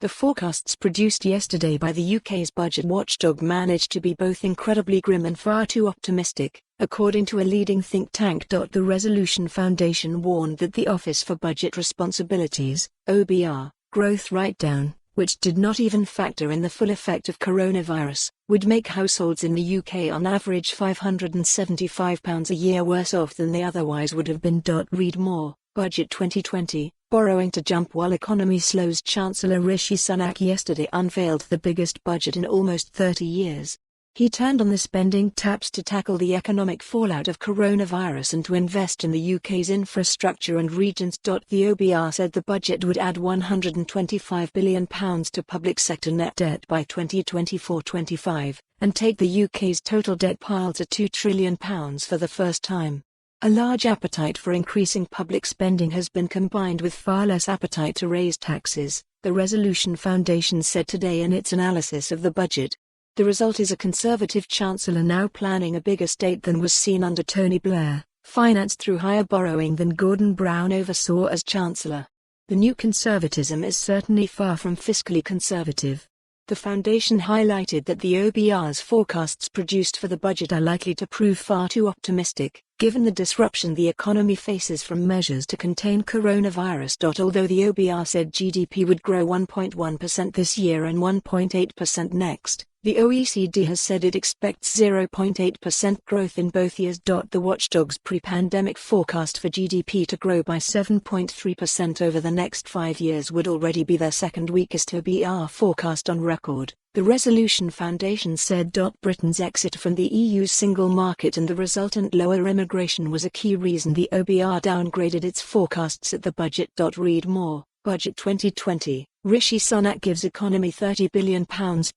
The forecasts produced yesterday by the UK's budget watchdog managed to be both incredibly grim and far too optimistic. According to a leading think tank. The Resolution Foundation warned that the Office for Budget Responsibilities, OBR, growth write-down, which did not even factor in the full effect of coronavirus, would make households in the UK on average £575 a year worse off than they otherwise would have been. Read more. Budget 2020, borrowing to jump while economy slows. Chancellor Rishi Sunak yesterday unveiled the biggest budget in almost 30 years. He turned on the spending taps to tackle the economic fallout of coronavirus and to invest in the UK's infrastructure and regions. The OBR said the budget would add £125 billion to public sector net debt by 2024-25, and take the UK's total debt pile to £2 trillion for the first time. A large appetite for increasing public spending has been combined with far less appetite to raise taxes, the Resolution Foundation said today in its analysis of the budget. The result is a Conservative Chancellor now planning a bigger state than was seen under Tony Blair, financed through higher borrowing than Gordon Brown oversaw as Chancellor. The new Conservatism is certainly far from fiscally conservative. The Foundation highlighted that the OBR's forecasts produced for the budget are likely to prove far too optimistic, given the disruption the economy faces from measures to contain coronavirus. Although the OBR said GDP would grow 1.1% this year and 1.8% next, the OECD has said it expects 0.8% growth in both years. The watchdog's pre-pandemic forecast for GDP to grow by 7.3% over the next 5 years would already be their second weakest OBR forecast on record, the Resolution Foundation said. Britain's exit from the EU's single market and the resultant lower immigration was a key reason the OBR downgraded its forecasts at the budget. Read more. Budget 2020, Rishi Sunak gives economy £30 billion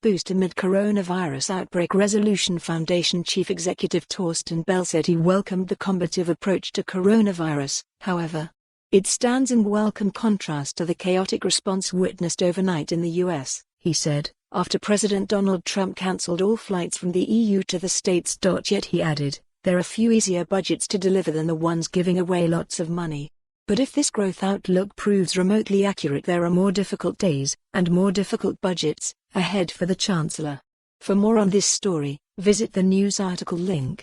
boost amid coronavirus outbreak. Resolution Foundation Chief Executive Torsten Bell said he welcomed the combative approach to coronavirus, however. It stands in welcome contrast to the chaotic response witnessed overnight in the US, he said, after President Donald Trump cancelled all flights from the EU to the States. Yet he added, there are few easier budgets to deliver than the ones giving away lots of money. But if this growth outlook proves remotely accurate, there are more difficult days, and more difficult budgets, ahead for the Chancellor. For more on this story, visit the news article link.